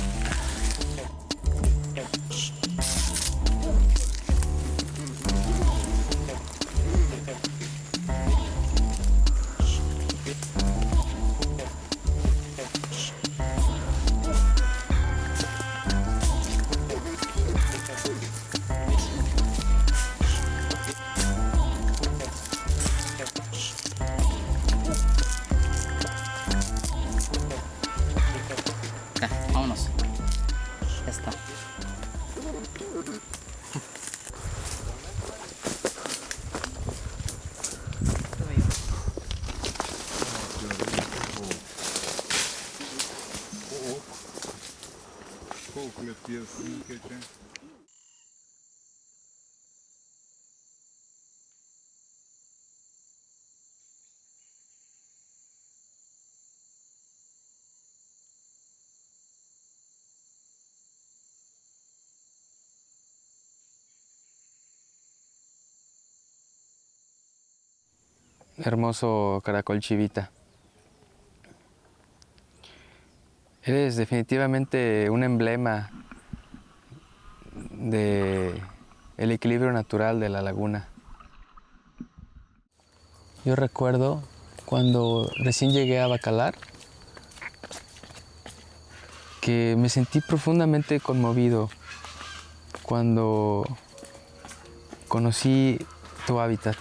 Vámonos. Ya está. Hermoso caracol chivita. Eres definitivamente un emblema del equilibrio natural de la laguna. Yo recuerdo cuando recién llegué a Bacalar que me sentí profundamente conmovido cuando conocí tu hábitat.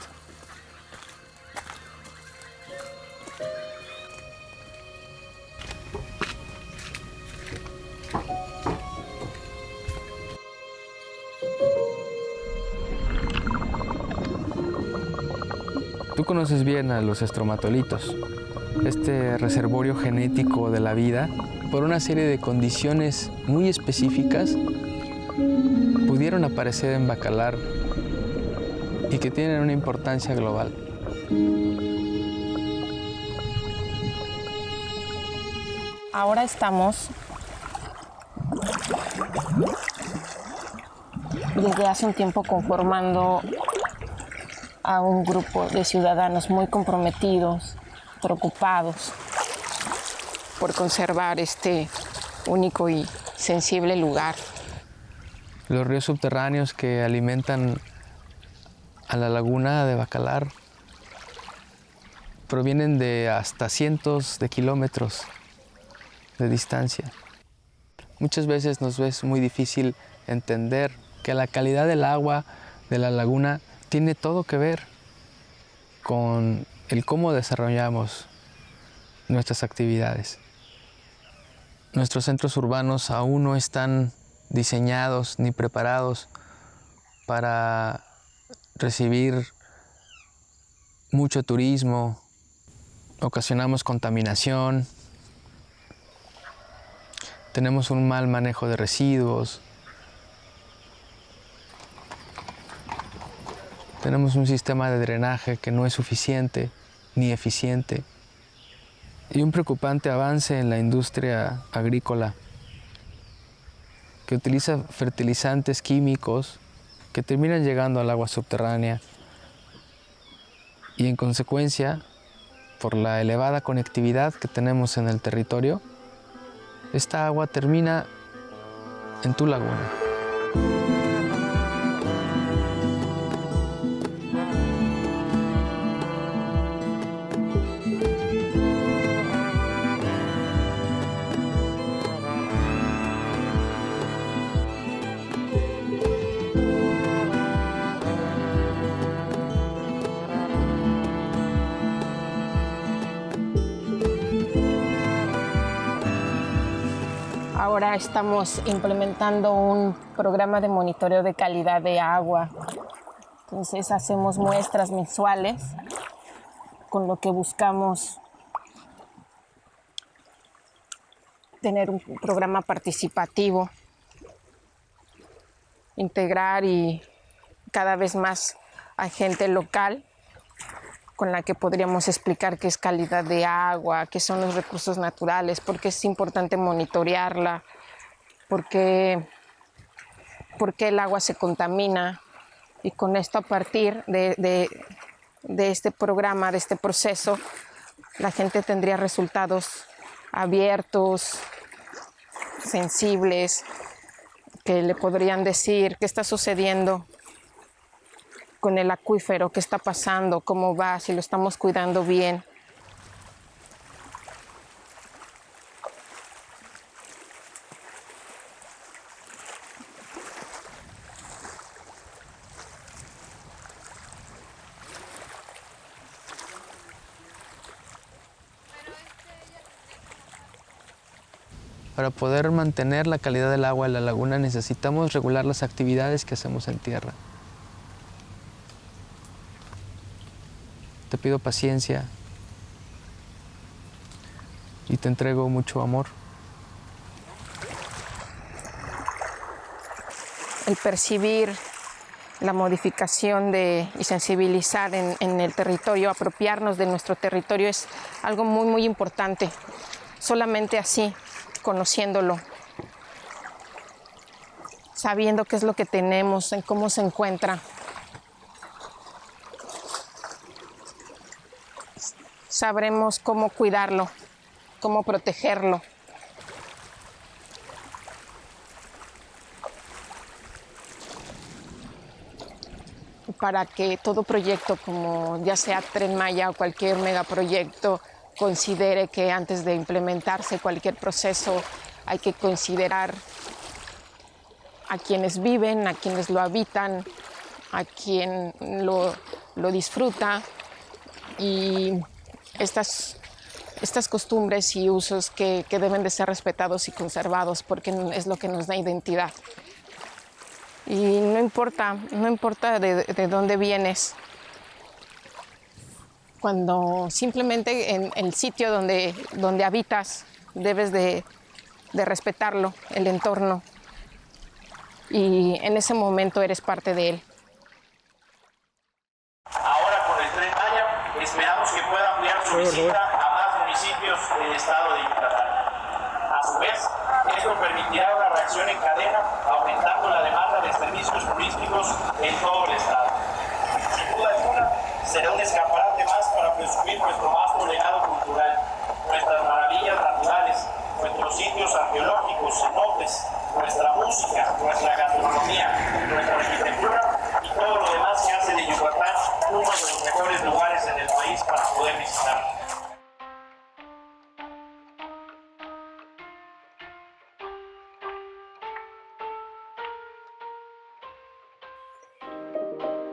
Tú conoces bien a los estromatolitos, este reservorio genético de la vida. Por una serie de condiciones muy específicas, pudieron aparecer en Bacalar y que tienen una importancia global. Ahora estamos desde hace un tiempo conformando a un grupo de ciudadanos muy comprometidos, preocupados por conservar este único y sensible lugar. Los ríos subterráneos que alimentan a la laguna de Bacalar provienen de hasta cientos de kilómetros de distancia. Muchas veces nos es muy difícil entender que la calidad del agua de la laguna tiene todo que ver con el cómo desarrollamos nuestras actividades. Nuestros centros urbanos aún no están diseñados ni preparados para recibir mucho turismo. Ocasionamos contaminación. Tenemos un mal manejo de residuos. Tenemos un sistema de drenaje que no es suficiente ni eficiente. Y un preocupante avance en la industria agrícola que utiliza fertilizantes químicos que terminan llegando al agua subterránea y en consecuencia, por la elevada conectividad que tenemos en el territorio, esta agua termina en tu laguna. Ahora estamos implementando un programa de monitoreo de calidad de agua. Entonces hacemos muestras mensuales, con lo que buscamos tener un programa participativo, integrar y cada vez más a gente local con la que podríamos explicar qué es calidad de agua, qué son los recursos naturales, por qué es importante monitorearla, por qué el agua se contamina. Y con esto, a partir de este programa, de este proceso, la gente tendría resultados abiertos, sensibles, que le podrían decir qué está sucediendo con el acuífero, qué está pasando, cómo va, si lo estamos cuidando bien. Para poder mantener la calidad del agua en la laguna necesitamos regular las actividades que hacemos en tierra. Te pido paciencia y te entrego mucho amor. El percibir la modificación y sensibilizar en el territorio, apropiarnos de nuestro territorio es algo muy, muy importante. Solamente así, conociéndolo, sabiendo qué es lo que tenemos, en cómo se encuentra, sabremos cómo cuidarlo, cómo protegerlo. Para que todo proyecto, como ya sea Tren Maya o cualquier megaproyecto, considere que antes de implementarse cualquier proceso hay que considerar a quienes viven, a quienes lo habitan, a quien lo disfruta, y estas costumbres y usos que deben de ser respetados y conservados, porque es lo que nos da identidad. Y no importa de dónde vienes, cuando simplemente en el sitio donde habitas debes de respetarlo, el entorno, y en ese momento eres parte de él. su visita a más municipios del estado de Yucatán. A su vez, esto permitirá una reacción en cadena, aumentando la demanda de servicios turísticos en todo el estado. Sin duda alguna, será un escaparate más para presumir nuestro vasto legado cultural, nuestras maravillas naturales, nuestros sitios arqueológicos, cenotes, nuestra música, nuestra gastronomía, nuestra arquitectura y todo lo demás que hace de Yucatán uno de los mejores lugares en el país para poder visitar.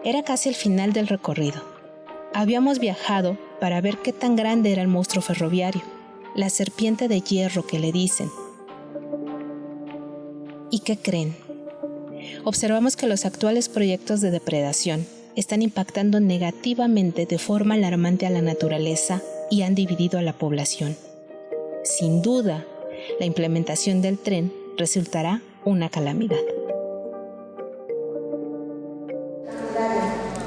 Era casi el final del recorrido. Habíamos viajado para ver qué tan grande era el monstruo ferroviario, la serpiente de hierro que le dicen. ¿Y qué creen? Observamos que los actuales proyectos de depredación están impactando negativamente de forma alarmante a la naturaleza y han dividido a la población. Sin duda, la implementación del tren resultará una calamidad.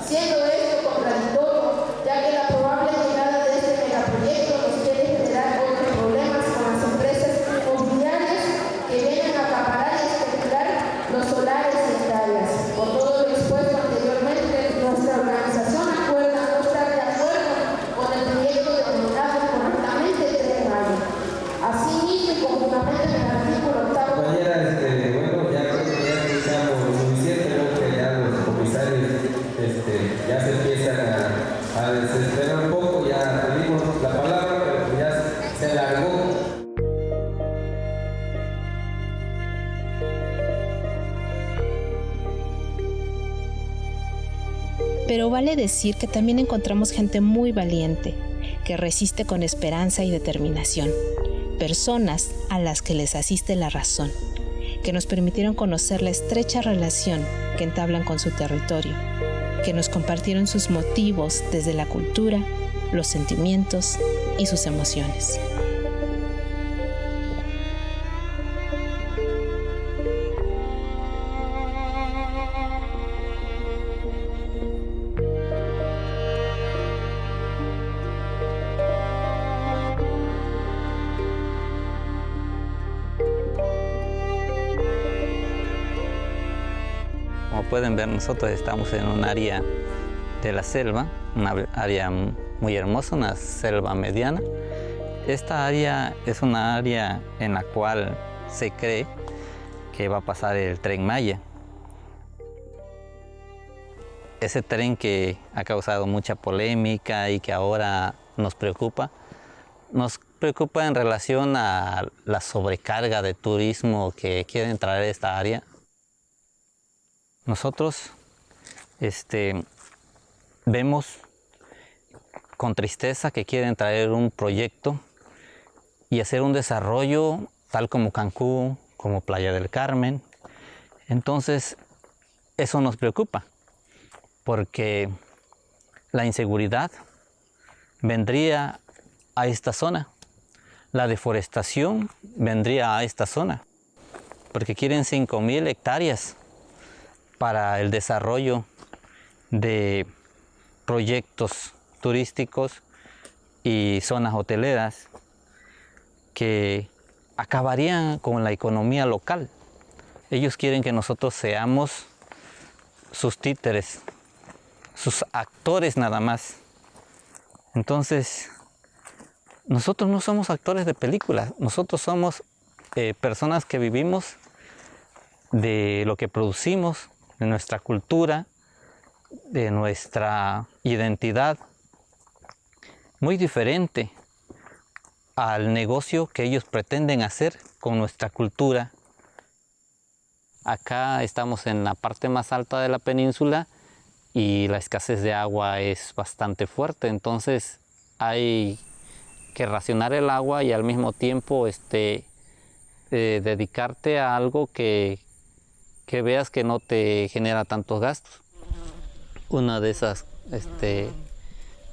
Siendo esto contradictorio, ya que la probable llegada de este megaproyecto nos quiere generar otros problemas con las empresas inmobiliarias que vienen a acaparar y especular los solares y hectáreas. Por todo lo expuesto anteriormente, nuestra organización acuerda no estar de acuerdo con el proyecto denominado correctamente Tren Maya. Asimismo, y conjuntamente en el artículo 8. Compañera, bueno, ya creo que ya escuchamos suficiente, creo que ya los comisarios ya se empiezan a desesperar un poco, ya pedimos la palabra, pero ya se alargó. Pero vale decir que también encontramos gente muy valiente, que resiste con esperanza y determinación, personas a las que les asiste la razón, que nos permitieron conocer la estrecha relación que entablan con su territorio, que nos compartieron sus motivos desde la cultura, los sentimientos y sus emociones. Como pueden ver, nosotros estamos en un área de la selva, una área muy hermosa, una selva mediana. Esta área es una área en la cual se cree que va a pasar el Tren Maya. Ese tren que ha causado mucha polémica y que ahora nos preocupa en relación a la sobrecarga de turismo que quieren traer a esta área. Nosotros vemos con tristeza que quieren traer un proyecto y hacer un desarrollo tal como Cancún, como Playa del Carmen. Entonces, eso nos preocupa, porque la inseguridad vendría a esta zona, la deforestación vendría a esta zona, porque quieren 5,000 hectáreas para el desarrollo de proyectos turísticos y zonas hoteleras que acabarían con la economía local. Ellos quieren que nosotros seamos sus títeres, sus actores nada más. Entonces, nosotros no somos actores de películas, nosotros somos personas que vivimos de lo que producimos, de nuestra cultura, de nuestra identidad, muy diferente al negocio que ellos pretenden hacer con nuestra cultura. Acá estamos en la parte más alta de la península y la escasez de agua es bastante fuerte, entonces hay que racionar el agua y al mismo tiempo dedicarte a algo que veas que no te genera tantos gastos. Una de esas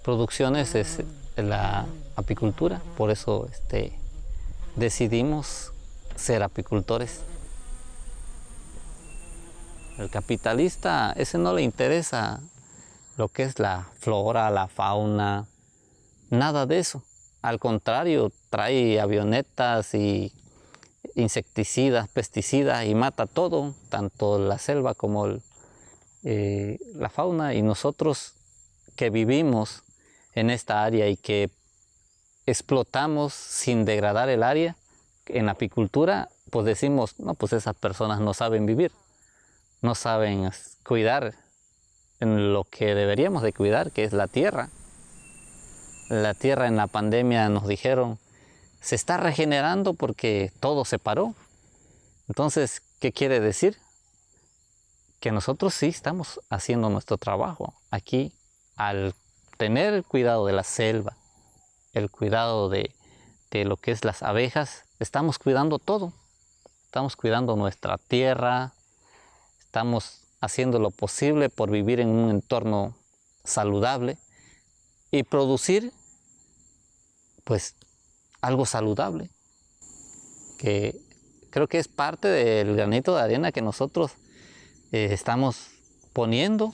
producciones es la apicultura, por eso decidimos ser apicultores. El capitalista, ese no le interesa lo que es la flora, la fauna, nada de eso. Al contrario, trae avionetas y insecticidas, pesticidas y mata todo, tanto la selva como la fauna. Y nosotros que vivimos en esta área y que explotamos sin degradar el área, en la apicultura, pues decimos, no, pues esas personas no saben vivir, no saben cuidar en lo que deberíamos de cuidar, que es la tierra. La tierra en la pandemia nos dijeron, se está regenerando porque todo se paró. Entonces, ¿qué quiere decir? Que nosotros sí estamos haciendo nuestro trabajo aquí, al tener el cuidado de la selva, el cuidado de lo que es las abejas, estamos cuidando todo. Estamos cuidando nuestra tierra, estamos haciendo lo posible por vivir en un entorno saludable y producir, pues, algo saludable, que creo que es parte del granito de arena que nosotros estamos poniendo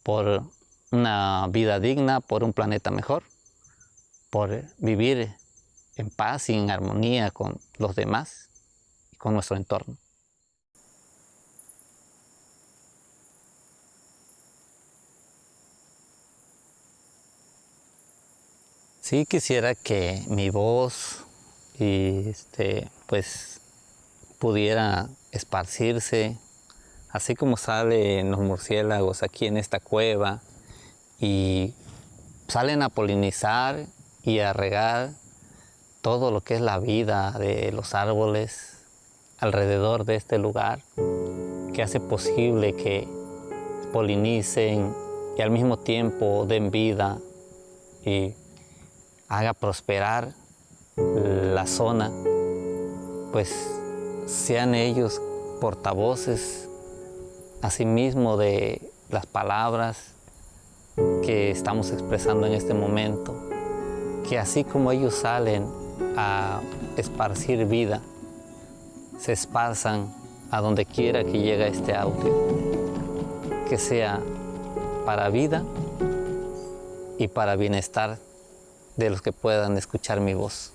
por una vida digna, por un planeta mejor, por vivir en paz y en armonía con los demás y con nuestro entorno. Sí quisiera que mi voz pues pudiera esparcirse, así como salen los murciélagos aquí en esta cueva y salen a polinizar y a regar todo lo que es la vida de los árboles alrededor de este lugar, que hace posible que polinicen y al mismo tiempo den vida y haga prosperar la zona, pues sean ellos portavoces asimismo de las palabras que estamos expresando en este momento, que así como ellos salen a esparcir vida, se esparzan a donde quiera que llegue este audio, que sea para vida y para bienestar de los que puedan escuchar mi voz.